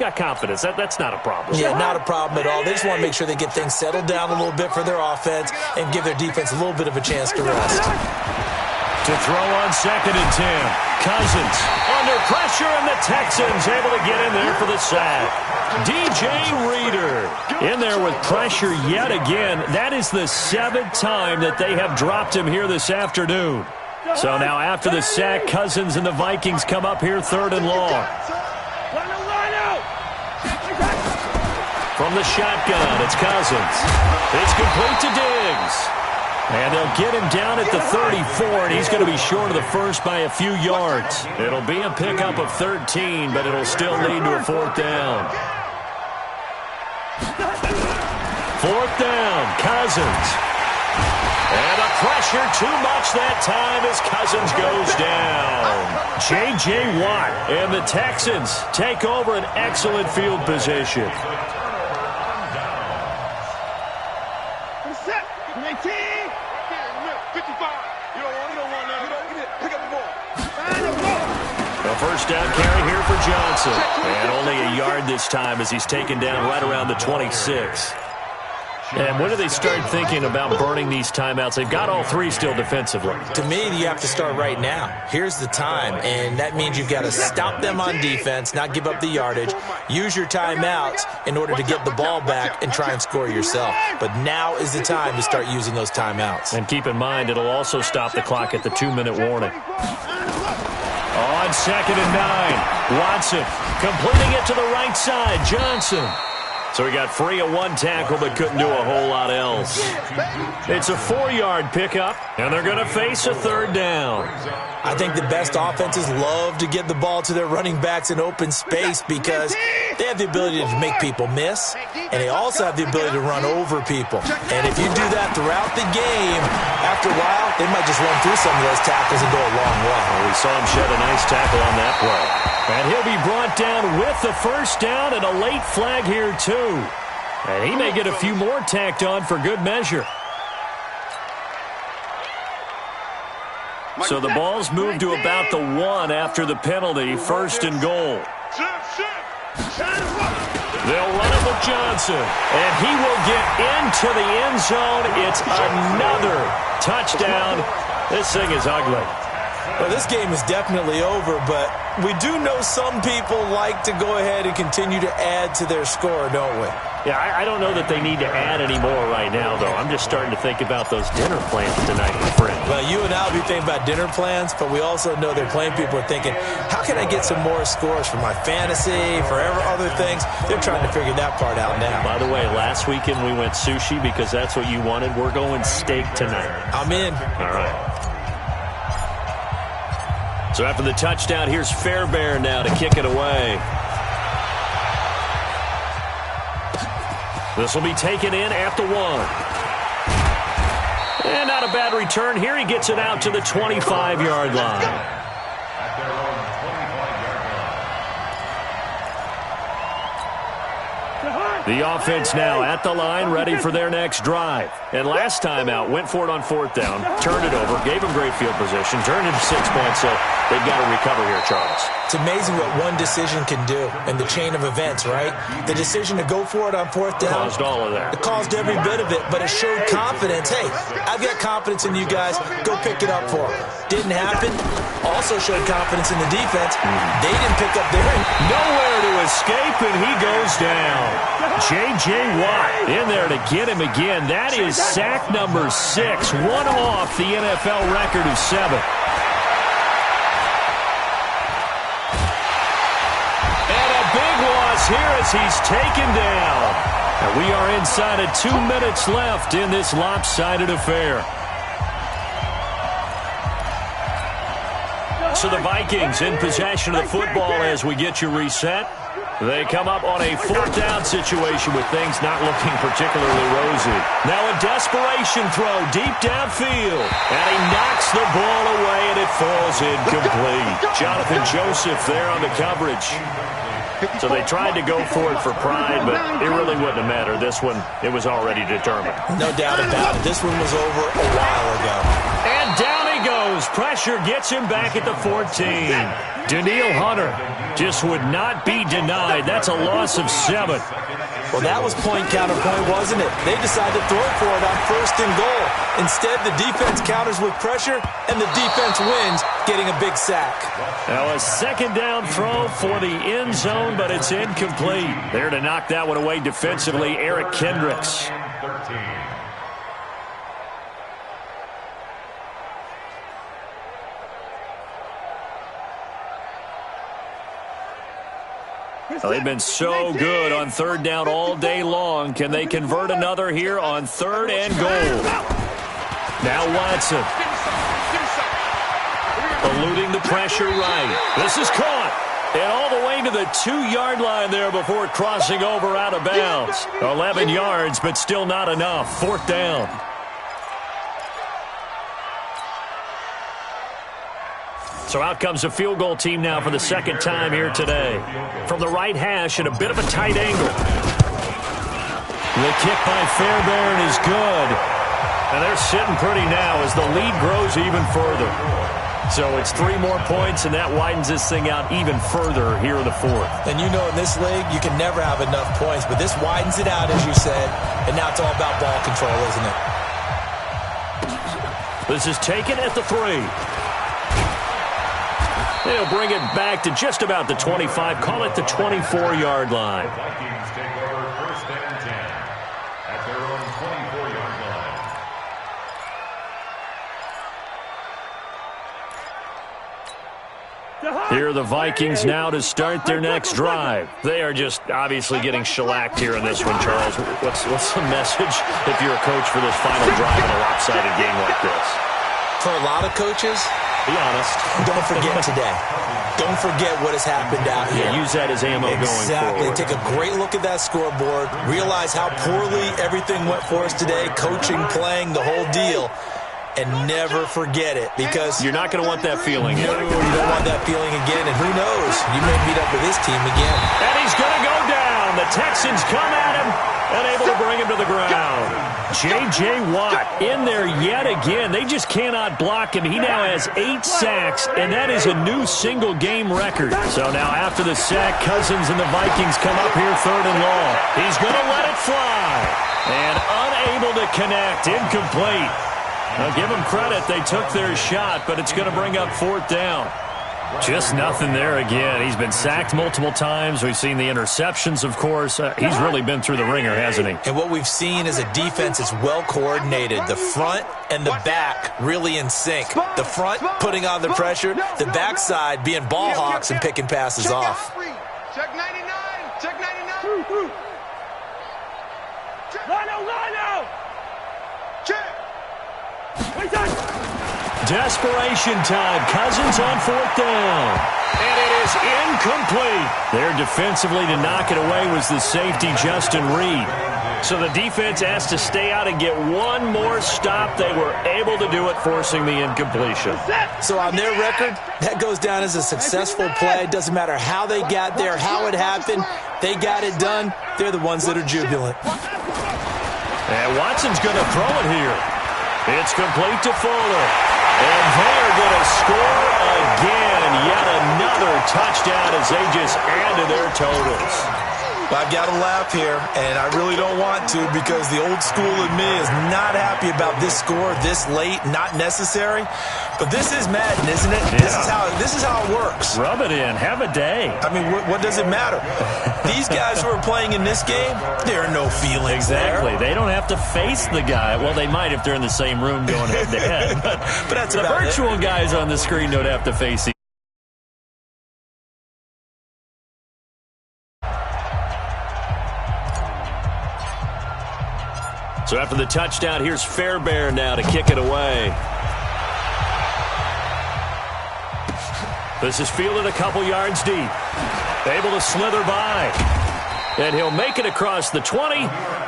got confidence. That's not a problem. Yeah, not a problem at all. They just want to make sure they get things settled down a little bit for their offense and give their defense a little bit of a chance to rest. To throw on 2nd and 10. Cousins under pressure, and the Texans able to get in there for the sack. DJ Reader in there with pressure yet again. That is the 7th time that they have dropped him here this afternoon. So now after the sack, Cousins and the Vikings come up here 3rd and long. From the shotgun, it's Cousins. It's complete to Diggs. And they'll get him down at the 34, and he's going to be short of the first by a few yards. It'll be a pickup of 13, but it'll still lead to a 4th down. 4th down, Cousins. And the pressure too much that time as Cousins goes down. J.J. Watt and the Texans take over an excellent field position. A first down carry here for Johnson. And only a yard this time as he's taken down right around the 26. And when do they start thinking about burning these timeouts? They've got all 3 still defensively. To me, you have to start right now. Here's the time, and that means you've got to stop them on defense, not give up the yardage, use your timeouts in order to get the ball back and try and score yourself. But now is the time to start using those timeouts. And keep in mind, it'll also stop the clock at the 2-minute warning. On 2nd and 9, Watson completing it to the right side, Johnson. So he got free of 1 tackle but couldn't do a whole lot else. It's a 4-yard pickup, and they're going to face a 3rd down. I think the best offenses love to get the ball to their running backs in open space because they have the ability to make people miss, and they also have the ability to run over people. And if you do that throughout the game, after a while, they might just run through some of those tackles and go a long way. Well, we saw him shed a nice tackle on that play. And he'll be brought down with the first down and a late flag here, too. And he may get a few more tacked on for good measure. So the ball's moved to about the 1 after the penalty, 1st and goal. They'll run it with Johnson, and he will get into the end zone. It's another touchdown. This thing is ugly. Well, this game is definitely over, but we do know some people like to go ahead and continue to add to their score, don't we? Yeah, I don't know that they need to add any more right now, though. I'm just starting to think about those dinner plans tonight, my friend. Well, you and I will be thinking about dinner plans, but we also know their playing people are thinking, how can I get some more scores for my fantasy, for other things? They're trying to figure that part out now. By the way, last weekend we went sushi because that's what you wanted. We're going steak tonight. I'm in. All right. So after the touchdown, here's Fairbairn now to kick it away. This will be taken in at the 1. And not a bad return here. He gets it out to the 25-yard line. The offense now at the line, ready for their next drive. And last time out, went for it on 4th down, turned it over, gave them great field position, turned into 6 points, so they've got to recover here, Charles. It's amazing what one decision can do in the chain of events, right? The decision to go for it on 4th down. Caused all of that. It caused every bit of it, but it showed confidence. Hey, I've got confidence in you guys. Go pick it up for them. Didn't happen. Also showed confidence in the defense. They didn't pick up their end. Nowhere to escape, and he goes down. J.J. Watt in there to get him again. That is sack number 6, one off the NFL record of 7. And a big loss here as he's taken down. And we are inside of 2 minutes left in this lopsided affair. So the Vikings in possession of the football as we get you reset. They come up on a 4th down situation with things not looking particularly rosy. Now a desperation throw deep downfield. And he knocks the ball away and it falls incomplete. Jonathan Joseph there on the coverage. So they tried to go for it for pride, but it really wouldn't have mattered. This one, it was already determined. No doubt about it. This one was over a while ago. And down he goes. Pressure gets him back at the 14. Daniil Hunter just would not be denied. That's a loss of 7. Well, that was point counterpoint, wasn't it? They decided to throw for it on 1st and goal. Instead, the defense counters with pressure, and the defense wins, getting a big sack. Now a 2nd down throw for the end zone, but it's incomplete. There to knock that one away defensively, Eric Kendricks. Well, they've been so good on 3rd down all day long. Can they convert another here on 3rd and goal? Now Watson. Eluding the pressure right. This is caught. And all the way to the 2-yard line there before crossing over out of bounds. 11 yards, but still not enough. 4th down. So out comes a field goal team now for the 2nd time here today. From the right hash at a bit of a tight angle. The kick by Fairbairn is good. And they're sitting pretty now as the lead grows even further. So it's 3 more points, and that widens this thing out even further here in the 4th. And you know in this league, you can never have enough points, but this widens it out, as you said, and now it's all about ball control, isn't it? This is taken at the 3. They'll bring it back to just about the 25. Call it the 24-yard line. Vikings take over 1st and 10 at their own 24-yard line. Here are the Vikings now to start their next drive. They are just obviously getting shellacked here in this one, Charles. What's the message if you're a coach for this final drive in a lopsided game like this? For a lot of coaches, be honest. Don't forget today. Don't forget what has happened out here. Yeah, use that as ammo going forward. Take a great look at that scoreboard. Realize how poorly everything went for us today. Coaching, playing, the whole deal. And never forget it, because you're not going to want that feeling. No, you don't want that feeling again. And who knows? You may meet up with this team again. And he's going to go down. The Texans come at him and able to bring him to the ground. J.J. Watt in there yet again. They just cannot block him. He now has 8 sacks, and that is a new single-game record. So now after the sack, Cousins and the Vikings come up here 3rd and long. He's going to let it fly. And unable to connect. Incomplete. Now, give them credit. They took their shot, but it's going to bring up 4th down. Just nothing there again. He's been sacked multiple times. We've seen the interceptions, of course. He's really been through the ringer, hasn't he? And what we've seen is a defense that's well coordinated. The front and the back really in sync. The front putting on the pressure. The backside being ball hawks and picking passes off. Check 99. Check 99. Lino. Check. Desperation time. Cousins on 4th down. And it is incomplete. There defensively to knock it away was the safety, Justin Reed. So the defense asked to stay out and get one more stop. They were able to do it, forcing the incompletion. So on their record, that goes down as a successful play. It doesn't matter how they got there, how it happened. They got it done. They're the ones that are jubilant. And Watson's going to throw it here. It's complete to Fuller. And they're going to score again. Yet another touchdown as they just add to their totals. Well, I've got to laugh here, and I really don't want to, because the old school in me is not happy about this score this late, not necessary. But this is Madden, isn't it? Yeah. This is how it works. Rub it in. Have a day. I mean, what does it matter? These guys who are playing in this game, there are no feelings exactly. there. They don't have to face the guy. Well, they might if they're in the same room going head-to-head. But that's the virtual guys on the screen don't have to face each other. So after the touchdown, here's Fairbairn now to kick it away. This is fielded a couple yards deep. Able to slither by. And he'll make it across the 20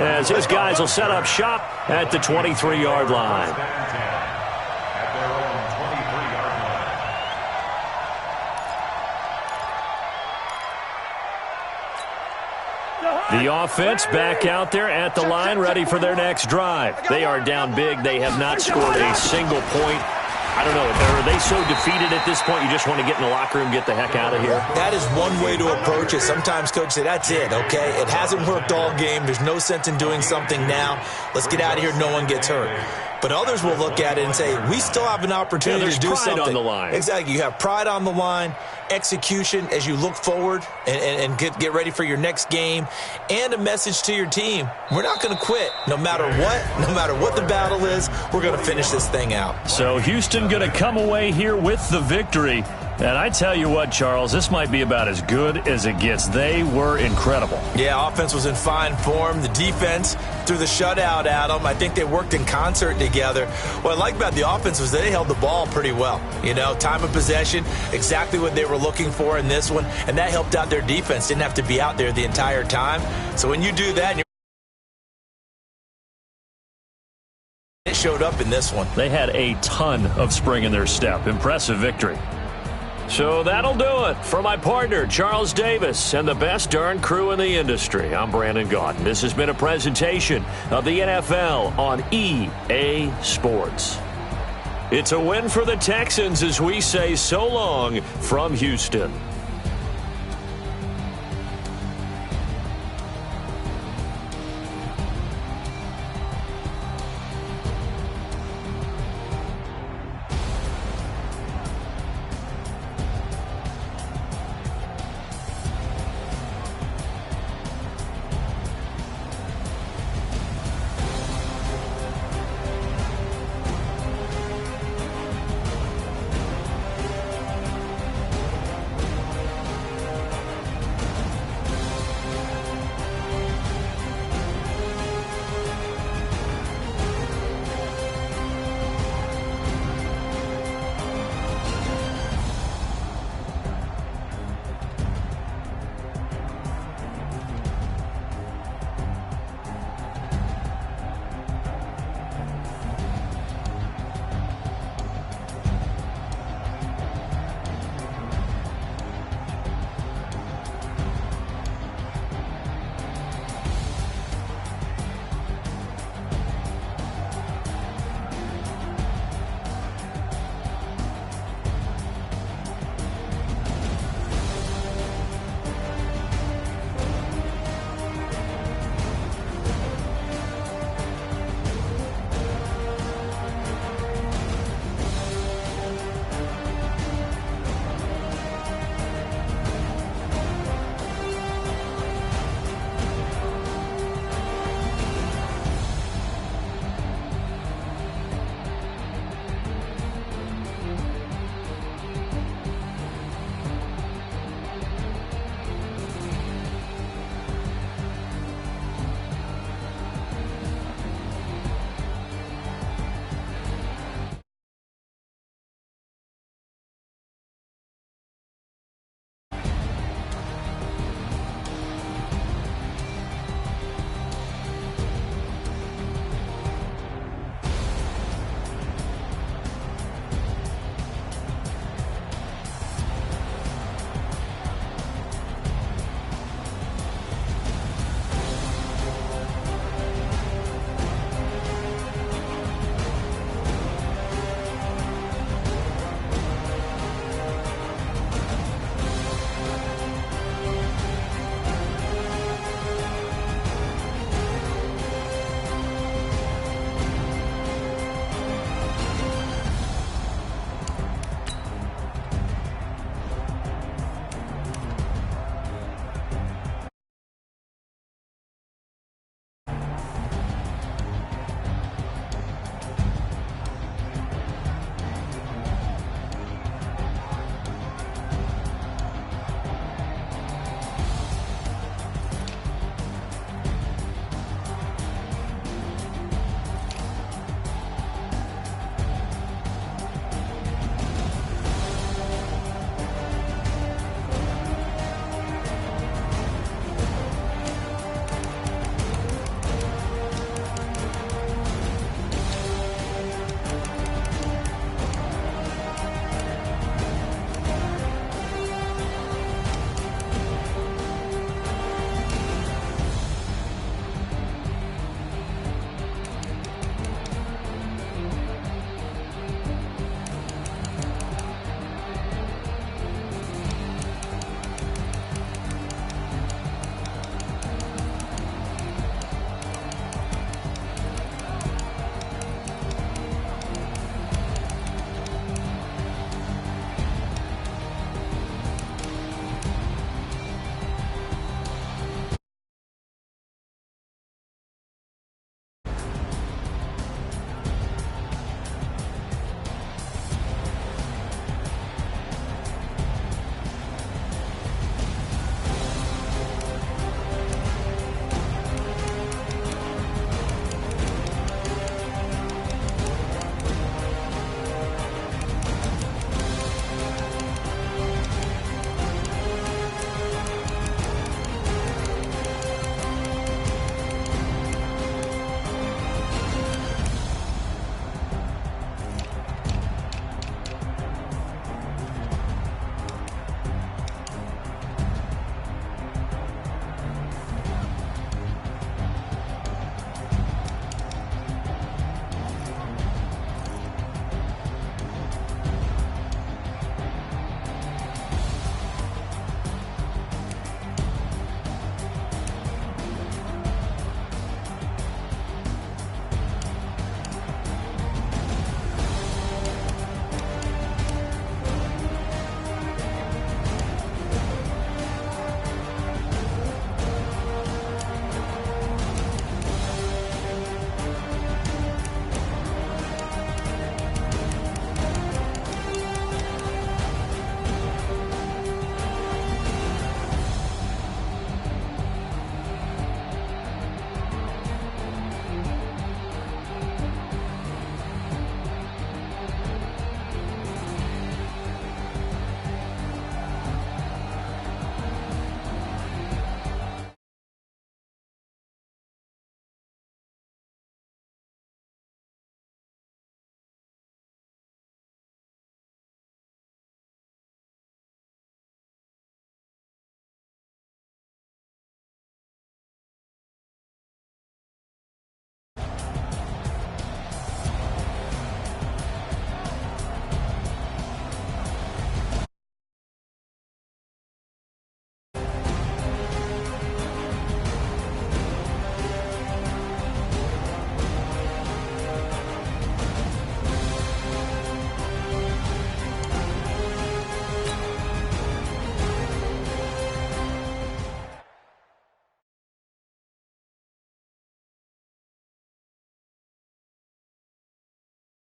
as his guys will set up shop at the 23-yard line. The offense back out there at the line, ready for their next drive. They are down big. They have not scored a single point I don't know. Are they so defeated at this point you just want to get in the locker room, get the heck out of here? That is one way to approach it. Sometimes coaches say, that's it, okay? It hasn't worked all game. There's no sense in doing something now. Let's get out of here. No one gets hurt. But others will look at it and say, we still have an opportunity to do something. There's pride on the line. Exactly. You have pride on the line, execution as you look forward and get ready for your next game, and a message to your team. We're not going to quit no matter what the battle is. We're going to finish this thing out. So Houston going to come away here with the victory. And I tell you what, Charles, this might be about as good as it gets. They were incredible. Yeah, offense was in fine form. The defense through the shutout, Adam, I think they worked in concert together. What I like about the offense was they held the ball pretty well. You know, time of possession, exactly what they were looking for in this one, and that helped out their defense. Didn't have to be out there the entire time. So when you do that, it showed up in this one. They had a ton of spring in their step. Impressive victory. So that'll do it for my partner, Charles Davis, and the best darn crew in the industry. I'm Brandon Gaudin. This has been a presentation of the NFL on EA Sports. It's a win for the Texans as we say so long from Houston.